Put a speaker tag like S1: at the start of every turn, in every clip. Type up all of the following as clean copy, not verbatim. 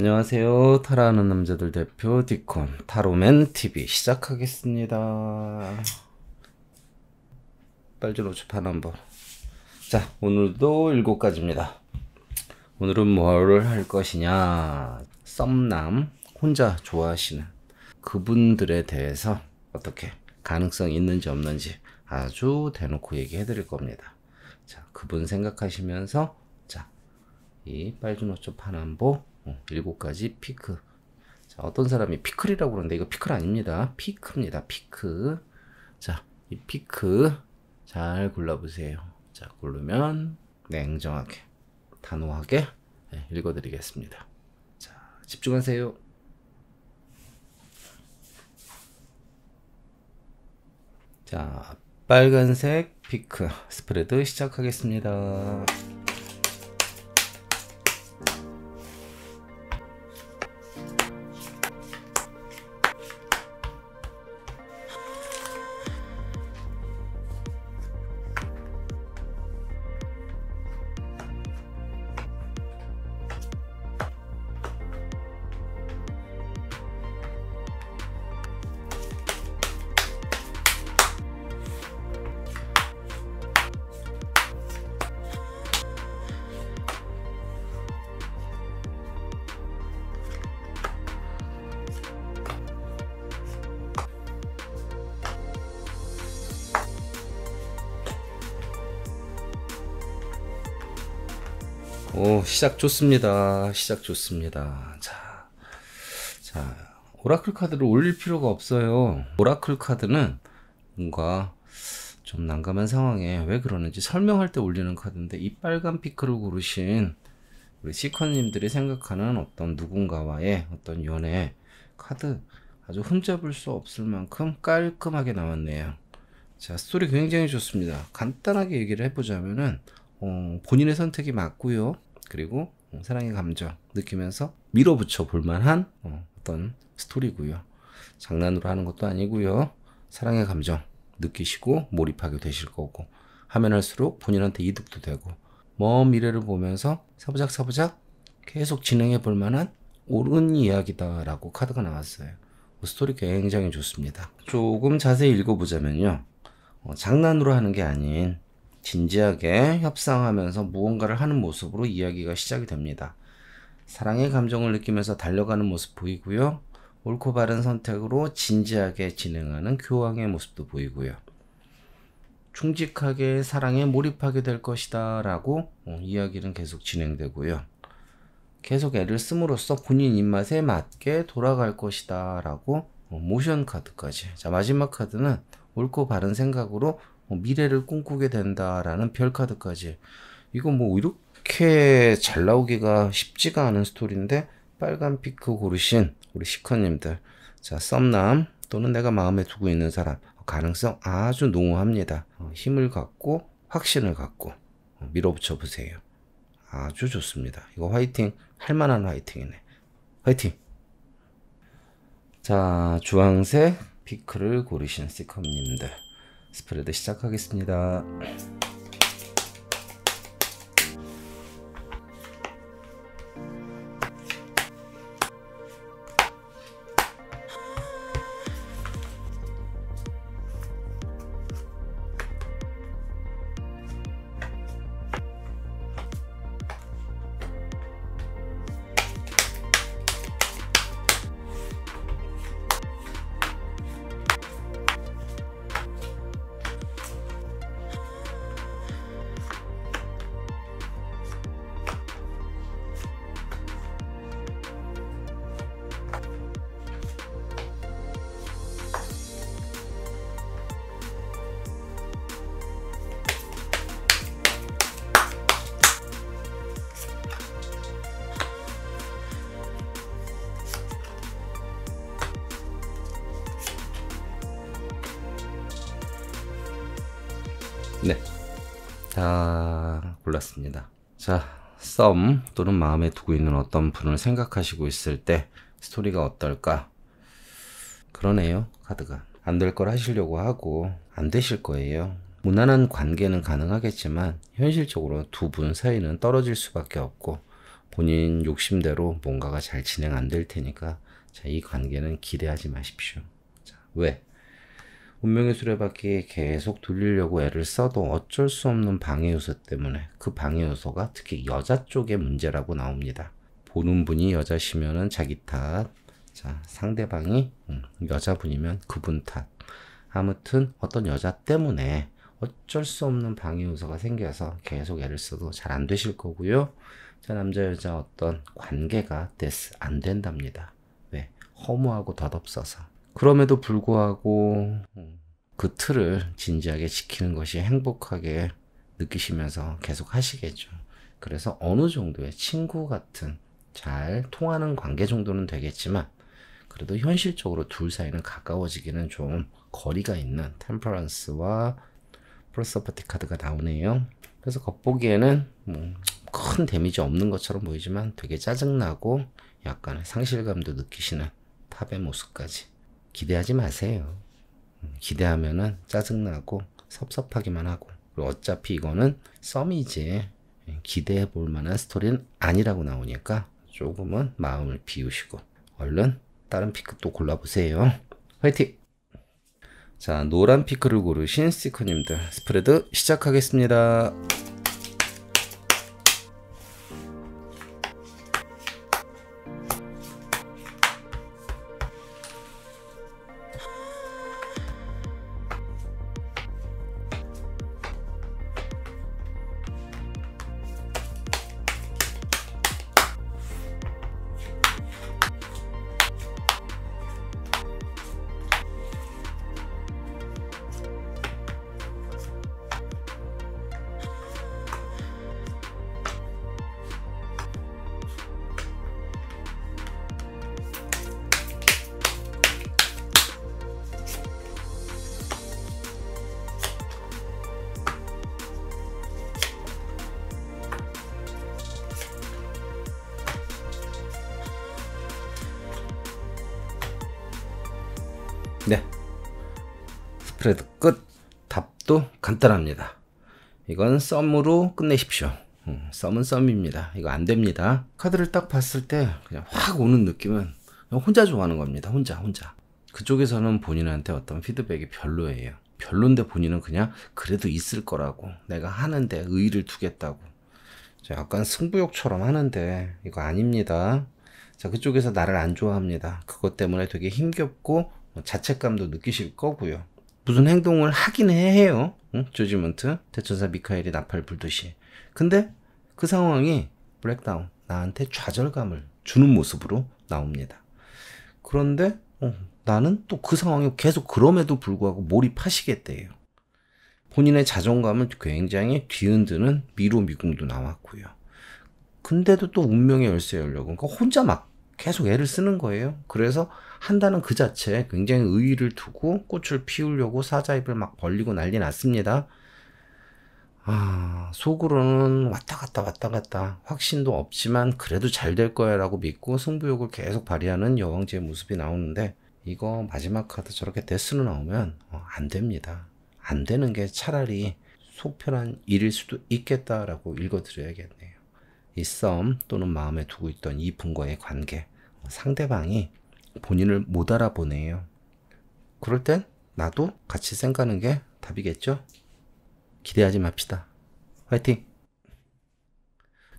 S1: 안녕하세요. 타로하는 남자들 대표 디콘 타로맨 TV 시작하겠습니다. 빨주노초 파남보. 자, 오늘도 7가지입니다. 오늘은 뭐를 할 것이냐, 썸남 혼자 좋아하시는 그분들에 대해서 어떻게 가능성이 있는지 없는지 아주 대놓고 얘기해 드릴 겁니다. 자, 그분 생각하시면서 자, 이 빨주노초 파남보 7가지 피크. 자, 어떤 사람이 피클이라고 그러는데 이거 피클 아닙니다. 피크입니다. 피크. 자, 이 피크 잘 골라보세요. 자, 고르면 냉정하게, 단호하게 읽어드리겠습니다. 자, 집중하세요. 자, 빨간색 피크 스프레드 시작하겠습니다. 오, 시작 좋습니다. 시작 좋습니다. 자, 오라클 카드를 올릴 필요가 없어요. 오라클 카드는 뭔가 좀 난감한 상황에 왜 그러는지 설명할 때 올리는 카드인데, 이 빨간 피크를 고르신 우리 시커님들이 생각하는 어떤 누군가와의 어떤 연애 카드, 아주 흠잡을 수 없을 만큼 깔끔하게 나왔네요. 자, 스토리 굉장히 좋습니다. 간단하게 얘기를 해보자면은 본인의 선택이 맞고요. 그리고 사랑의 감정 느끼면서 밀어붙여 볼만한 어떤 스토리고요. 장난으로 하는 것도 아니고요. 사랑의 감정 느끼시고 몰입하게 되실 거고, 하면 할수록 본인한테 이득도 되고, 먼 미래를 보면서 사부작 계속 진행해 볼 만한 옳은 이야기다라고 카드가 나왔어요. 스토리 굉장히 좋습니다. 조금 자세히 읽어보자면요. 장난으로 하는 게 아닌 진지하게 협상하면서 무언가를 하는 모습으로 이야기가 시작이 됩니다. 사랑의 감정을 느끼면서 달려가는 모습 보이고요. 옳고 바른 선택으로 진지하게 진행하는 교황의 모습도 보이고요. 충직하게 사랑에 몰입하게 될 것이다 라고 이야기는 계속 진행되고요. 계속 애를 씀으로써 본인 입맛에 맞게 돌아갈 것이다 라고 모션 카드까지. 자, 마지막 카드는 옳고 바른 생각으로 미래를 꿈꾸게 된다라는 별 카드까지. 이거 뭐 이렇게 잘 나오기가 쉽지가 않은 스토리인데, 빨간 피크 고르신 우리 시커님들, 자, 썸남 또는 내가 마음에 두고 있는 사람 가능성 아주 농후합니다. 힘을 갖고 확신을 갖고 밀어붙여 보세요. 아주 좋습니다. 이거 화이팅 할 만한 화이팅이네. 화이팅. 자, 주황색 피크를 고르신 시커님들 스프레드 시작하겠습니다. 네, 다 골랐습니다. 자, 썸 또는 마음에 두고 있는 어떤 분을 생각하시고 있을 때 스토리가 어떨까? 그러네요. 카드가 안 될 걸 하시려고 하고 안 되실 거예요. 무난한 관계는 가능하겠지만 현실적으로 두 분 사이는 떨어질 수밖에 없고, 본인 욕심대로 뭔가가 잘 진행 안 될 테니까 자, 이 관계는 기대하지 마십시오. 자, 왜? 운명의 수레바퀴 계속 돌리려고 애를 써도 어쩔 수 없는 방해 요소 때문에 그 방해 요소가 특히 여자 쪽의 문제라고 나옵니다. 보는 분이 여자시면은 자기 탓, 자, 상대방이 여자분이면 그분 탓. 아무튼 어떤 여자 때문에 어쩔 수 없는 방해 요소가 생겨서 계속 애를 써도 잘 안 되실 거고요. 자, 남자 여자 어떤 관계가 안 된답니다. 왜? 허무하고 덧없어서. 그럼에도 불구하고 그 틀을 진지하게 지키는 것이 행복하게 느끼시면서 계속 하시겠죠. 그래서 어느 정도의 친구 같은 잘 통하는 관계 정도는 되겠지만 그래도 현실적으로 둘 사이는 가까워지기는 좀 거리가 있는 템퍼런스와 프로서퍼티 카드가 나오네요. 그래서 겉보기에는 큰 데미지 없는 것처럼 보이지만 되게 짜증나고 약간의 상실감도 느끼시는 탑의 모습까지 기대하지 마세요. 기대하면은 짜증나고 섭섭하기만 하고 그리고 어차피 이거는 썸이지 기대해 볼 만한 스토리는 아니라고 나오니까 조금은 마음을 비우시고 얼른 다른 피크 또 골라보세요. 화이팅! 자, 노란 피크를 고르신 스티커님들 스프레드 시작하겠습니다. 네, 스프레드 끝. 답도 간단합니다. 이건 썸으로 끝내십시오. 썸은 썸입니다. 이거 안 됩니다. 카드를 딱 봤을 때 그냥 확 오는 느낌은 그냥 혼자 좋아하는 겁니다. 혼자. 그쪽에서는 본인한테 어떤 피드백이 별로예요. 별론데 본인은 그냥 그래도 있을 거라고, 내가 하는데 의의를 두겠다고 약간 승부욕처럼 하는데 이거 아닙니다. 자, 그쪽에서 나를 안 좋아합니다. 그것 때문에 되게 힘겹고 자책감도 느끼실 거고요. 무슨 행동을 하긴 해요. 조지먼트 대천사 미카엘이 나팔 불듯이. 근데 그 상황이 브렉다운, 나한테 좌절감을 주는 모습으로 나옵니다. 그런데 나는 또 그 상황이 계속 그럼에도 불구하고 몰입하시겠대요. 본인의 자존감을 굉장히 뒤흔드는 미로미궁도 나왔고요. 근데도 또 운명의 열쇠 열려고 그러니까 혼자 막 계속 애를 쓰는 거예요. 그래서 한다는 그 자체에 굉장히 의의를 두고 꽃을 피우려고 사자입을 막 벌리고 난리 났습니다. 속으로는 왔다 갔다 확신도 없지만 그래도 잘 될 거야 라고 믿고 승부욕을 계속 발휘하는 여왕제의 모습이 나오는데, 이거 마지막 카드 저렇게 데스로 나오면 안 됩니다. 안 되는 게 차라리 속 편한 일일 수도 있겠다라고 읽어드려야겠네요. 이 썸 또는 마음에 두고 있던 이분과의 관계, 상대방이 본인을 못 알아보네요. 그럴 땐 나도 같이 생각하는 게 답이겠죠? 기대하지 맙시다. 화이팅!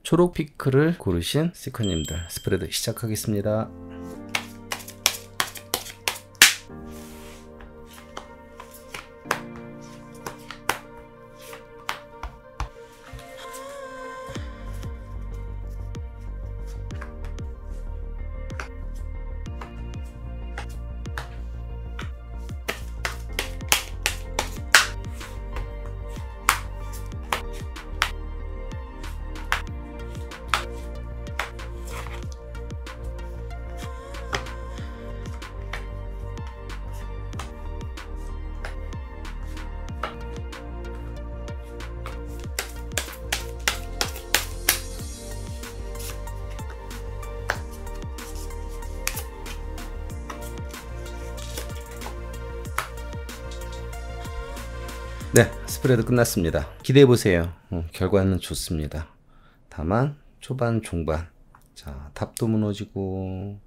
S1: 초록 피크를 고르신 시커님들 스프레드 시작하겠습니다. 네, 스프레드 끝났습니다. 기대해보세요. 결과는 좋습니다. 다만 초반 중반 자, 탑도 무너지고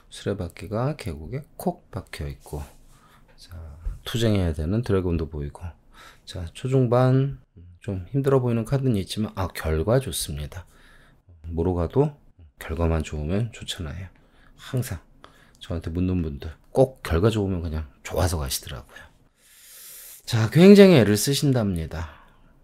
S1: 수레바퀴가 계곡에 콕 박혀 있고, 자, 투쟁해야 되는 드래곤도 보이고, 자, 초중반 좀 힘들어 보이는 카드는 있지만, 결과 좋습니다. 뭐로 가도 결과만 좋으면 좋잖아요. 항상 저한테 묻는 분들 꼭 결과 좋으면 그냥 좋아서 가시더라고요. 자, 굉장히 애를 쓰신답니다.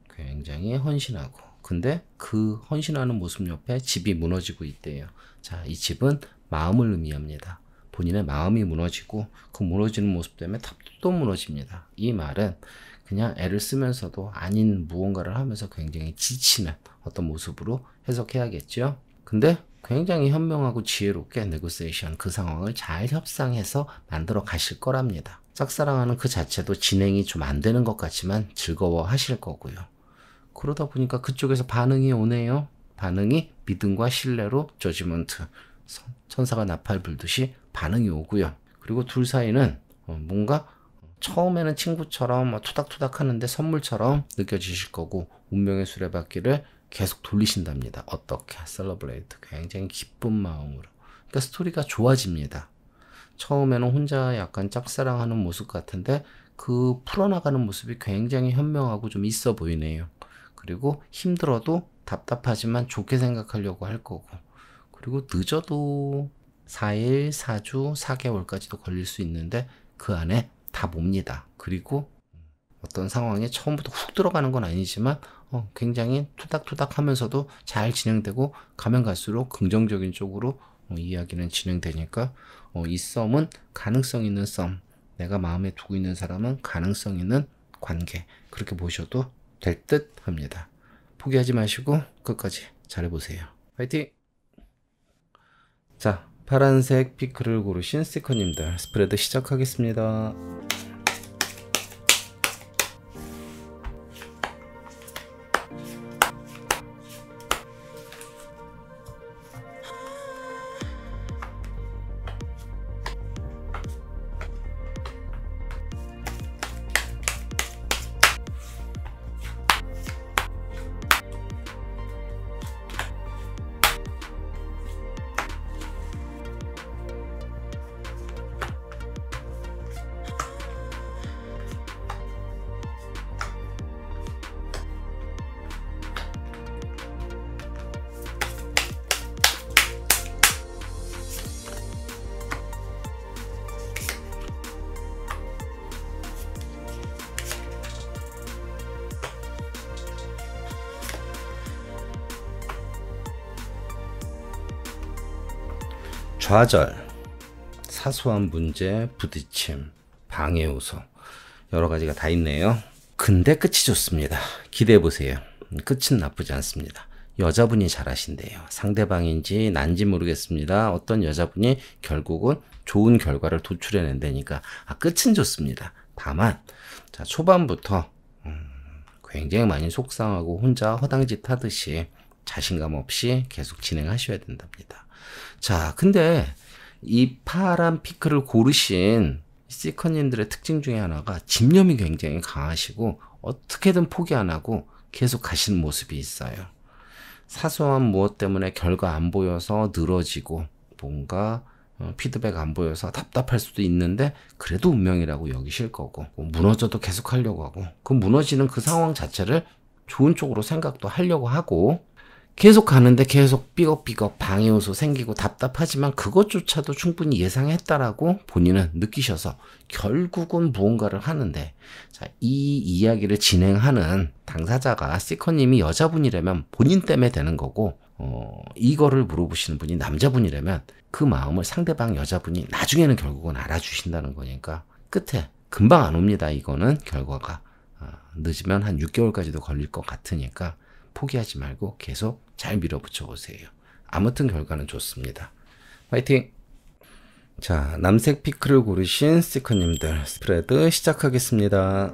S1: 굉장히 헌신하고, 근데 그 헌신하는 모습 옆에 집이 무너지고 있대요. 자, 이 집은 마음을 의미합니다. 본인의 마음이 무너지고 그 무너지는 모습 때문에 탑도 또 무너집니다. 이 말은 그냥 애를 쓰면서도 아닌 무언가를 하면서 굉장히 지치는 어떤 모습으로 해석해야겠죠. 근데 굉장히 현명하고 지혜롭게 네고시에이션, 그 상황을 잘 협상해서 만들어 가실 거랍니다. 짝사랑하는 그 자체도 진행이 좀 안 되는 것 같지만 즐거워 하실 거고요. 그러다 보니까 그쪽에서 반응이 오네요. 반응이 믿음과 신뢰로 저지먼트, 천사가 나팔 불듯이 반응이 오고요. 그리고 둘 사이는 뭔가 처음에는 친구처럼 투닥투닥 하는데 선물처럼 느껴지실 거고, 운명의 수레바퀴를 계속 돌리신답니다. 어떻게? 셀러브레이트. 굉장히 기쁜 마음으로. 그러니까 스토리가 좋아집니다. 처음에는 혼자 약간 짝사랑하는 모습 같은데 그 풀어나가는 모습이 굉장히 현명하고 좀 있어 보이네요. 그리고 힘들어도 답답하지만 좋게 생각하려고 할 거고, 그리고 늦어도 4일, 4주, 4개월까지도 걸릴 수 있는데 그 안에 답 옵니다. 그리고 어떤 상황에 처음부터 훅 들어가는 건 아니지만 굉장히 투닥투닥 하면서도 잘 진행되고, 가면 갈수록 긍정적인 쪽으로 이야기는 진행되니까 이 썸은 가능성 있는 썸, 내가 마음에 두고 있는 사람은 가능성 있는 관계, 그렇게 보셔도 될 듯 합니다. 포기하지 마시고 끝까지 잘해보세요. 화이팅! 자, 파란색 피크를 고르신 스티커님들 스프레드 시작하겠습니다. 좌절, 사소한 문제, 부딪힘, 방해 요소, 여러 가지가 다 있네요. 근데 끝이 좋습니다. 기대해보세요. 끝은 나쁘지 않습니다. 여자분이 잘하신대요. 상대방인지 난지 모르겠습니다. 어떤 여자분이 결국은 좋은 결과를 도출해낸다니까 끝은 좋습니다. 다만 자, 초반부터 굉장히 많이 속상하고 혼자 허당짓 하듯이 자신감 없이 계속 진행하셔야 된답니다. 자, 근데 이 파란 피크를 고르신 시커님들의 특징 중에 하나가 집념이 굉장히 강하시고 어떻게든 포기 안 하고 계속 가시는 모습이 있어요. 사소한 무엇 때문에 결과 안 보여서 늘어지고 뭔가 피드백 안 보여서 답답할 수도 있는데 그래도 운명이라고 여기실 거고, 무너져도 계속 하려고 하고, 그 무너지는 그 상황 자체를 좋은 쪽으로 생각도 하려고 하고, 계속 가는데 계속 삐걱삐걱 방해 요소 생기고 답답하지만 그것조차도 충분히 예상했다라고 본인은 느끼셔서 결국은 무언가를 하는데, 자, 이 이야기를 진행하는 당사자가 시커님이 여자분이라면 본인 때문에 되는 거고, 이거를 물어보시는 분이 남자분이라면 그 마음을 상대방 여자분이 나중에는 결국은 알아주신다는 거니까 끝에 금방 안 옵니다. 이거는 결과가 늦으면 한 6개월까지도 걸릴 것 같으니까 포기하지 말고 계속 잘 밀어붙여 보세요. 아무튼 결과는 좋습니다. 화이팅! 자, 남색 피크를 고르신 스티커님들 스프레드 시작하겠습니다.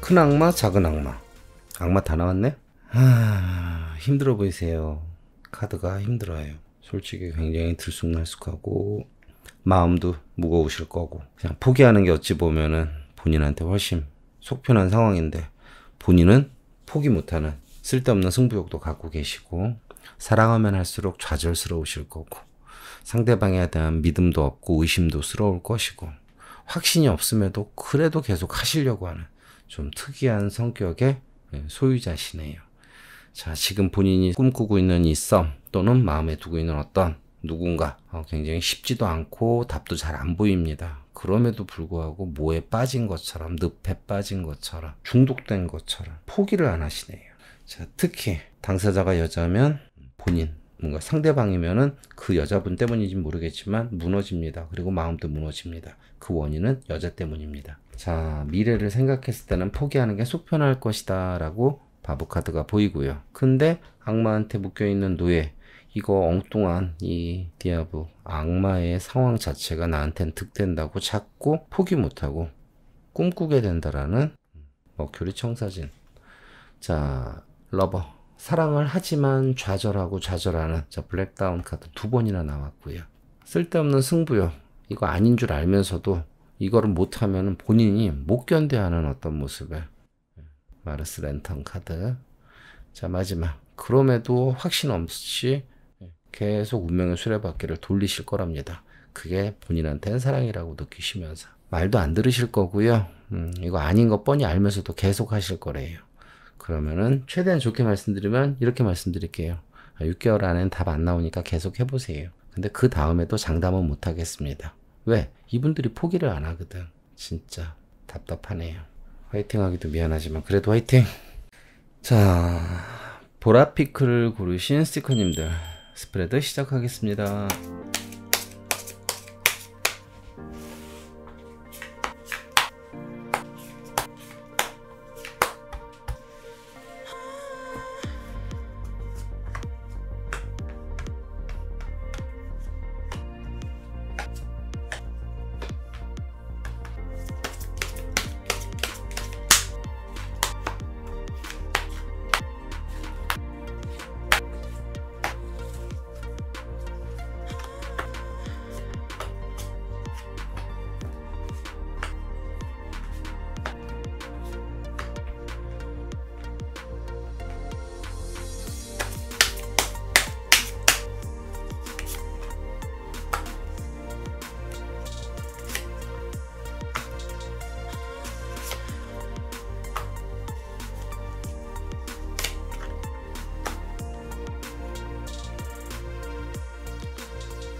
S1: 큰 악마, 작은 악마. 악마 다 나왔네? 힘들어 보이세요. 카드가 힘들어요. 솔직히 굉장히 들쑥날쑥하고 마음도 무거우실 거고 그냥 포기하는 게 어찌 보면은 본인한테 훨씬 속편한 상황인데 본인은 포기 못하는 쓸데없는 승부욕도 갖고 계시고 사랑하면 할수록 좌절스러우실 거고 상대방에 대한 믿음도 없고 의심도 스러울 것이고 확신이 없음에도 그래도 계속 하시려고 하는 좀 특이한 성격의 소유자시네요. 자, 지금 본인이 꿈꾸고 있는 이 썸 또는 마음에 두고 있는 어떤 누군가 굉장히 쉽지도 않고 답도 잘 안 보입니다. 그럼에도 불구하고 뭐에 빠진 것처럼 늪에 빠진 것처럼 중독된 것처럼 포기를 안 하시네요. 자, 특히 당사자가 여자면 본인 뭔가 상대방이면은 그 여자분 때문인지 모르겠지만 무너집니다. 그리고 마음도 무너집니다. 그 원인은 여자 때문입니다. 자, 미래를 생각했을 때는 포기하는 게 속편할 것이다 라고 바보카드가 보이고요. 근데 악마한테 묶여있는 노예, 이거 엉뚱한 이 디아브 악마의 상황 자체가 나한텐 득된다고 자꾸 포기 못하고 꿈꾸게 된다라는 머큐리 청사진. 자, 러버, 사랑을 하지만 좌절하고 좌절하는 자 블랙다운 카드 2번이나 나왔고요. 쓸데없는 승부욕, 이거 아닌 줄 알면서도 이거를 못하면 본인이 못 견뎌하는 어떤 모습을 마르스 랜턴 카드. 자, 마지막, 그럼에도 확신 없이 계속 운명의 수레바퀴를 돌리실 거랍니다. 그게 본인한테는 사랑이라고 느끼시면서 말도 안 들으실 거고요. 이거 아닌 거 뻔히 알면서도 계속 하실 거래요. 그러면은 최대한 좋게 말씀드리면 이렇게 말씀드릴게요. 6개월 안엔 답 안 나오니까 계속 해보세요. 근데 그 다음에도 장담은 못 하겠습니다. 왜? 이분들이 포기를 안 하거든. 진짜 답답하네요. 화이팅 하기도 미안하지만 그래도 화이팅! 자, 보라피크를 고르신 스티커님들 스프레드 시작하겠습니다.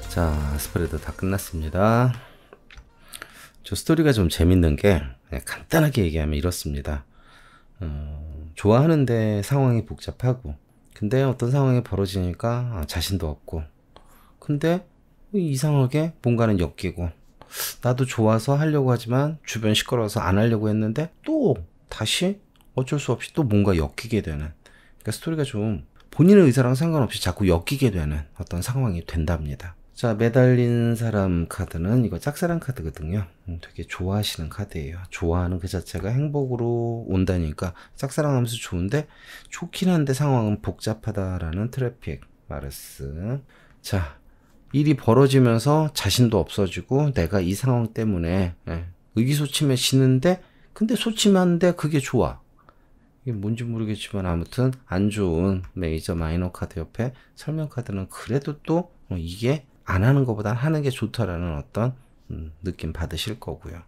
S1: 자, 스프레드 다 끝났습니다. 저 스토리가 좀 재밌는 게 간단하게 얘기하면 이렇습니다. 좋아하는데 상황이 복잡하고 근데 어떤 상황이 벌어지니까 자신도 없고 근데 이상하게 뭔가는 엮이고 나도 좋아서 하려고 하지만 주변 시끄러워서 안 하려고 했는데 또 다시 어쩔 수 없이 또 뭔가 엮이게 되는, 그러니까 스토리가 좀 본인의 의사랑 상관없이 자꾸 엮이게 되는 어떤 상황이 된답니다. 자, 매달린 사람 카드는 이거 짝사랑 카드거든요. 되게 좋아하시는 카드예요. 좋아하는 그 자체가 행복으로 온다니까 짝사랑 하면서 좋은데 좋긴 한데 상황은 복잡하다라는 트래픽 마르스. 자, 일이 벌어지면서 자신도 없어지고 내가 이 상황 때문에 의기소침해지는데 근데 소침한데 그게 좋아. 이게 뭔지 모르겠지만 아무튼 안 좋은 메이저 마이너 카드 옆에 설명 카드는 그래도 또 이게 안 하는 것보다 하는 게 좋다라는 어떤 느낌 받으실 거고요.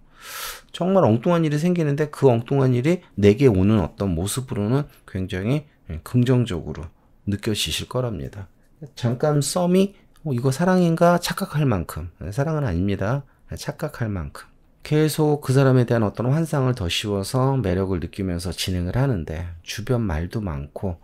S1: 정말 엉뚱한 일이 생기는데 그 엉뚱한 일이 내게 오는 어떤 모습으로는 굉장히 긍정적으로 느껴지실 거랍니다. 잠깐 썸이 이거 사랑인가 착각할 만큼, 사랑은 아닙니다. 착각할 만큼 계속 그 사람에 대한 어떤 환상을 더 씌워서 매력을 느끼면서 진행을 하는데 주변 말도 많고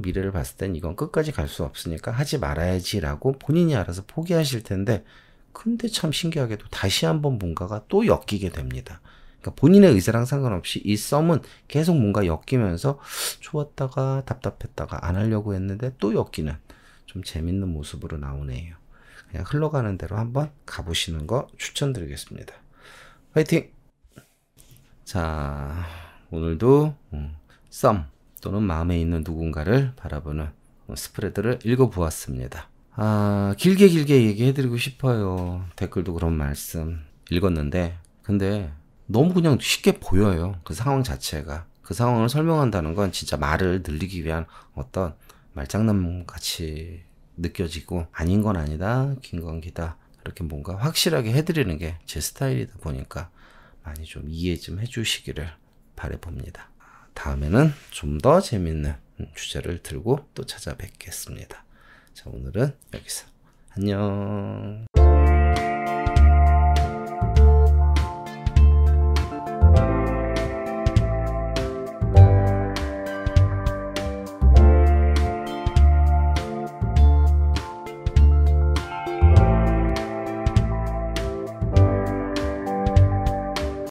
S1: 미래를 봤을 땐 이건 끝까지 갈 수 없으니까 하지 말아야지 라고 본인이 알아서 포기하실 텐데 근데 참 신기하게도 다시 한번 뭔가가 또 엮이게 됩니다. 그러니까 본인의 의사랑 상관없이 이 썸은 계속 뭔가 엮이면서 좋았다가 답답했다가 안 하려고 했는데 또 엮이는 좀 재밌는 모습으로 나오네요. 그냥 흘러가는 대로 한번 가보시는 거 추천드리겠습니다. 화이팅! 자, 오늘도 썸 또는 마음에 있는 누군가를 바라보는 스프레드를 읽어보았습니다. 길게 얘기해드리고 싶어요. 댓글도 그런 말씀 읽었는데 근데 너무 그냥 쉽게 보여요. 그 상황 자체가. 그 상황을 설명한다는 건 진짜 말을 늘리기 위한 어떤 말장난 같이 느껴지고 아닌 건 아니다, 긴 건 기다, 이렇게 뭔가 확실하게 해드리는 게 제 스타일이다 보니까 많이 좀 이해 좀 해주시기를 바라봅니다. 다음에는 좀 더 재밌는 주제를 들고 또 찾아뵙겠습니다. 자, 오늘은 여기서 안녕.